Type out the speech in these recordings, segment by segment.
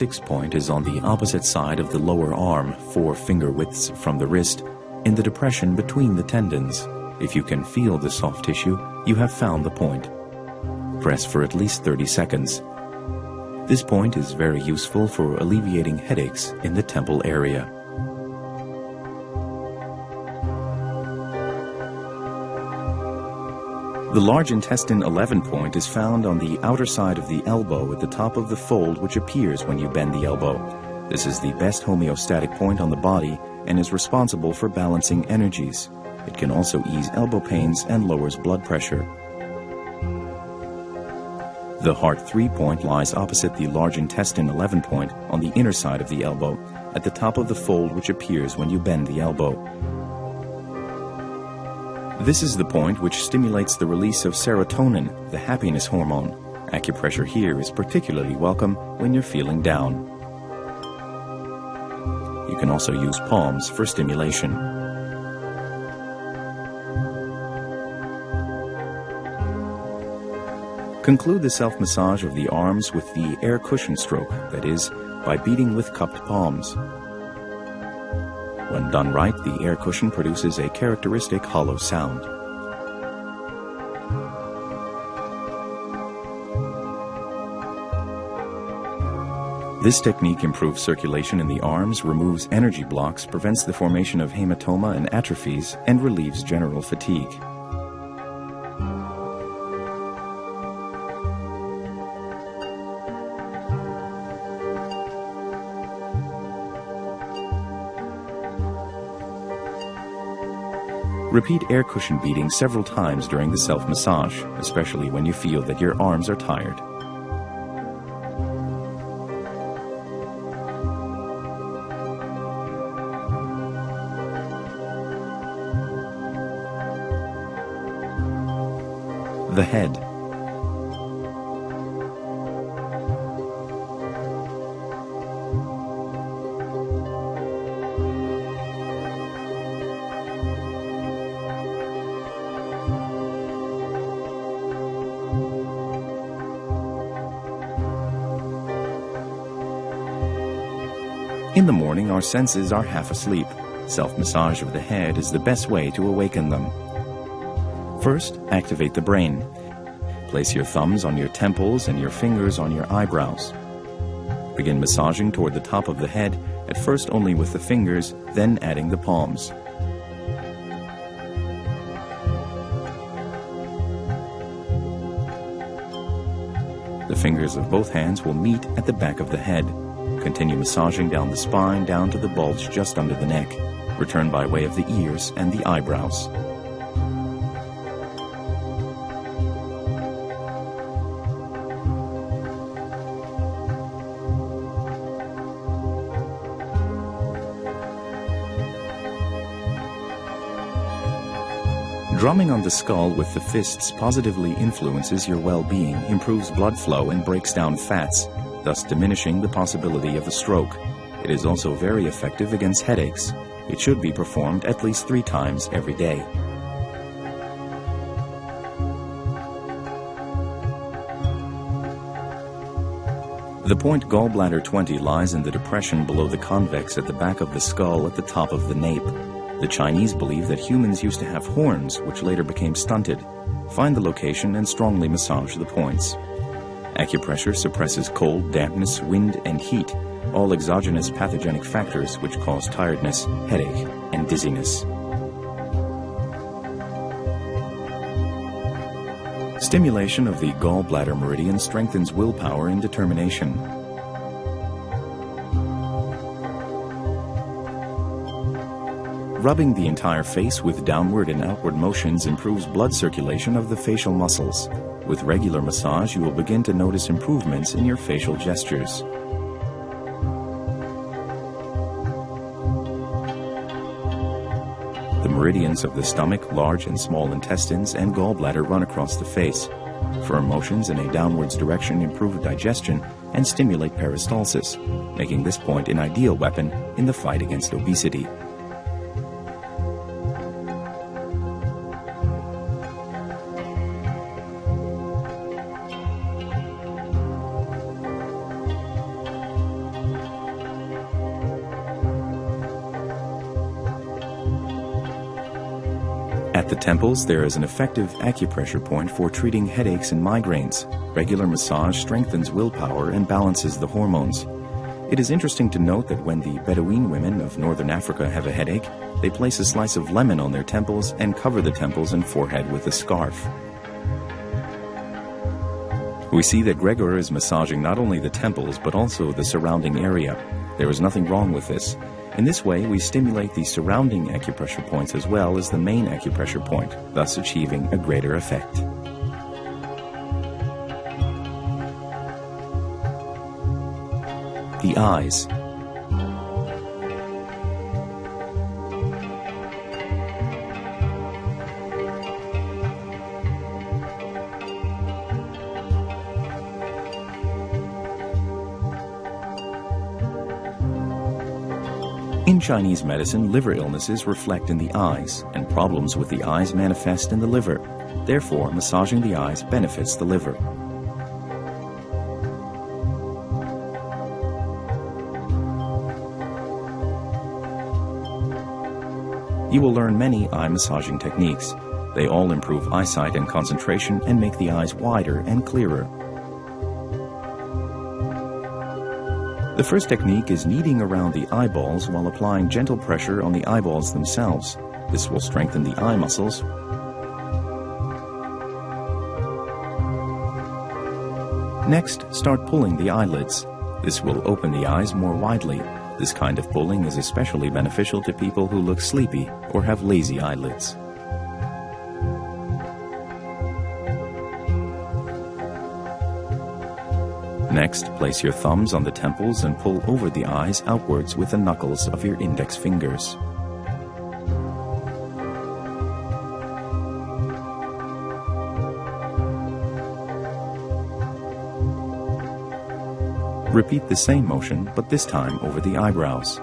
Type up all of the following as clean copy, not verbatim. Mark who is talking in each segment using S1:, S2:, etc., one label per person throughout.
S1: Sixth point is on the opposite side of the lower arm, 4 finger widths from the wrist, in the depression between the tendons. If you can feel the soft tissue, you have found the point. Press for at least 30 seconds. This point is very useful for alleviating headaches in the temple area. The large intestine 11 point is found on the outer side of the elbow at the top of the fold which appears when you bend the elbow. This is the best homeostatic point on the body and is responsible for balancing energies. It can also ease elbow pains and lowers blood pressure. The heart 3 point lies opposite the large intestine 11 point on the inner side of the elbow at the top of the fold which appears when you bend the elbow. This is the point which stimulates the release of serotonin, the happiness hormone. Acupressure here is particularly welcome when you're feeling down. You can also use palms for stimulation. Conclude the self-massage of the arms with the air cushion stroke, that is, by beating with cupped palms. When done right, the air cushion produces a characteristic hollow sound. This technique improves circulation in the arms, removes energy blocks, prevents the formation of hematoma and atrophies, and relieves general fatigue. Repeat air cushion beating several times during the self-massage, especially when you feel that your arms are tired. The head. In the morning, our senses are half asleep. Self-massage of the head is the best way to awaken them. First, activate the brain. Place your thumbs on your temples and your fingers on your eyebrows. Begin massaging toward the top of the head, at first only with the fingers, then adding the palms. The fingers of both hands will meet at the back of the head. Continue massaging down the spine, down to the bulge just under the neck. Return by way of the ears and the eyebrows. Drumming on the skull with the fists positively influences your well-being, improves blood flow, and breaks down fats, thus diminishing the possibility of a stroke. It is also very effective against headaches. It should be performed at least 3 times every day. The point gallbladder 20 lies in the depression below the convex at the back of the skull at the top of the nape. The Chinese believe that humans used to have horns, which later became stunted. Find the location and strongly massage the points. Acupressure suppresses cold, dampness, wind, and heat, all exogenous pathogenic factors which cause tiredness, headache, and dizziness. Stimulation of the gallbladder meridian strengthens willpower and determination. Rubbing the entire face with downward and outward motions improves blood circulation of the facial muscles. With regular massage, you will begin to notice improvements in your facial gestures. The meridians of the stomach, large and small intestines, and gallbladder run across the face. Firm motions in a downwards direction improve digestion and stimulate peristalsis, making this point an ideal weapon in the fight against obesity. the temples, there is an effective acupressure point for treating headaches and migraines. Regular massage strengthens willpower and balances the hormones. It is interesting to note that when the Bedouin women of northern Africa have a headache, they place a slice of lemon on their temples and cover the temples and forehead with a scarf. We see that Gregor is massaging not only the temples but also the surrounding area. There is nothing wrong with this. In this way, we stimulate the surrounding acupressure points as well as the main acupressure point, thus achieving a greater effect. The eyes. In Chinese medicine, liver illnesses reflect in the eyes, and problems with the eyes manifest in the liver. Therefore, massaging the eyes benefits the liver. You will learn many eye massaging techniques. They all improve eyesight and concentration and make the eyes wider and clearer. The first technique is kneading around the eyeballs while applying gentle pressure on the eyeballs themselves. This will strengthen the eye muscles. Next, start pulling the eyelids. This will open the eyes more widely. This kind of pulling is especially beneficial to people who look sleepy or have lazy eyelids. Next, place your thumbs on the temples and pull over the eyes outwards with the knuckles of your index fingers. Repeat the same motion, but this time over the eyebrows.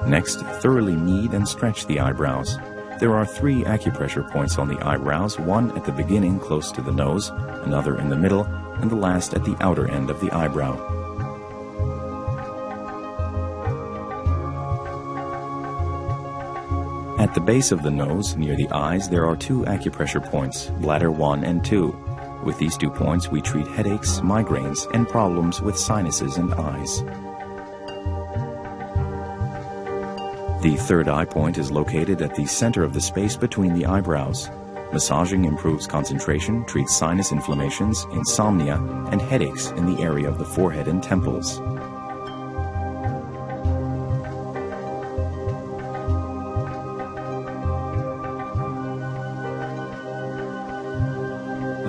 S1: Next, thoroughly knead and stretch the eyebrows. There are 3 acupressure points on the eyebrows, one at the beginning close to the nose, another in the middle, and the last at the outer end of the eyebrow. At the base of the nose, near the eyes, there are 2 acupressure points, bladder 1 and 2. With these 2 points, we treat headaches, migraines, and problems with sinuses and eyes. The third eye point is located at the center of the space between the eyebrows. Massaging improves concentration, treats sinus inflammations, insomnia, and headaches in the area of the forehead and temples.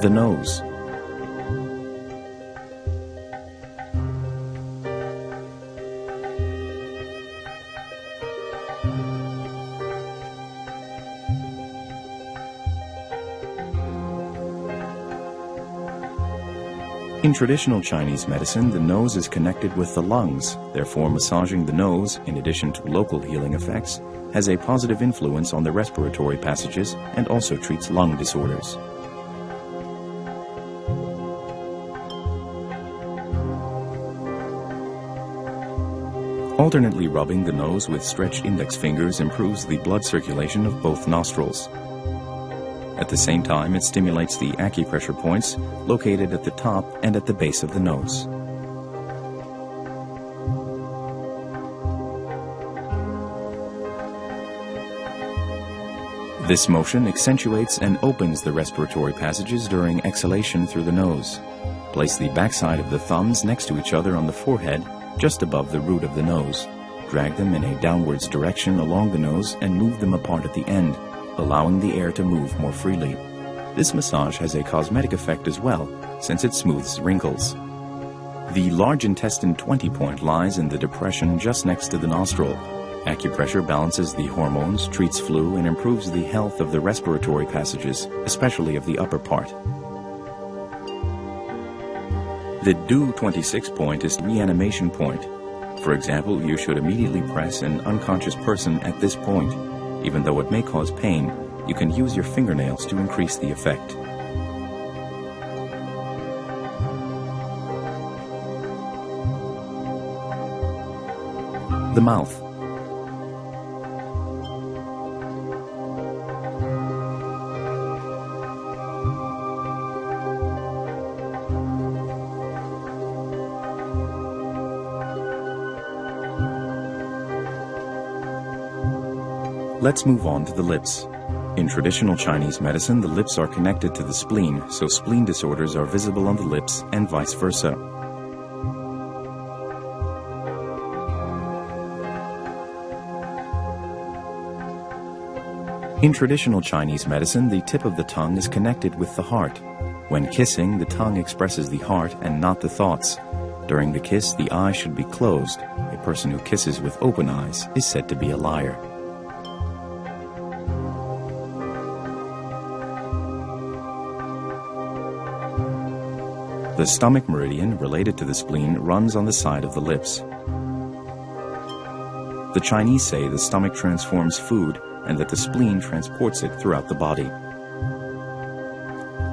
S1: The nose. In traditional Chinese medicine, the nose is connected with the lungs. Therefore, massaging the nose, in addition to local healing effects, has a positive influence on the respiratory passages and also treats lung disorders. Alternately rubbing the nose with stretched index fingers improves the blood circulation of both nostrils. At the same time, it stimulates the acupressure points located at the top and at the base of the nose. This motion accentuates and opens the respiratory passages during exhalation through the nose. Place the backside of the thumbs next to each other on the forehead, just above the root of the nose. Drag them in a downwards direction along the nose and move them apart at the end, allowing the air to move more freely. This massage has a cosmetic effect as well, since it smooths wrinkles. The large intestine 20 point lies in the depression just next to the nostril. Acupressure balances the hormones, treats flu, and improves the health of the respiratory passages, especially of the upper part. The Du 26 point is the reanimation point. For example, you should immediately press an unconscious person at this point. Even though it may cause pain, you can use your fingernails to increase the effect. The mouth. Let's move on to the lips. In traditional Chinese medicine, the lips are connected to the spleen, so spleen disorders are visible on the lips and vice versa. In traditional Chinese medicine, the tip of the tongue is connected with the heart. When kissing, the tongue expresses the heart and not the thoughts. During the kiss, the eyes should be closed. A person who kisses with open eyes is said to be a liar. The stomach meridian, related to the spleen, runs on the side of the lips. The Chinese say the stomach transforms food and that the spleen transports it throughout the body.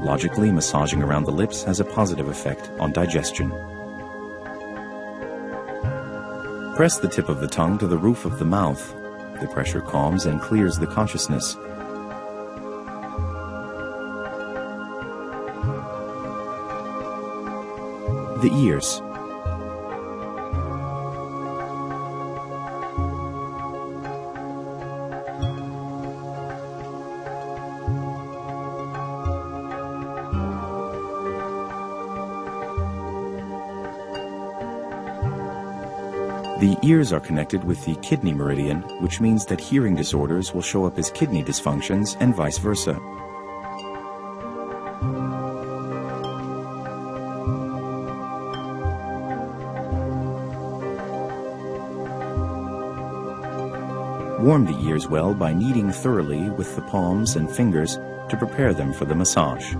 S1: Logically, massaging around the lips has a positive effect on digestion. Press the tip of the tongue to the roof of the mouth. The pressure calms and clears the consciousness. The ears. The ears are connected with the kidney meridian, which means that hearing disorders will show up as kidney dysfunctions and vice versa. Warm the ears well by kneading thoroughly with the palms and fingers to prepare them for the massage.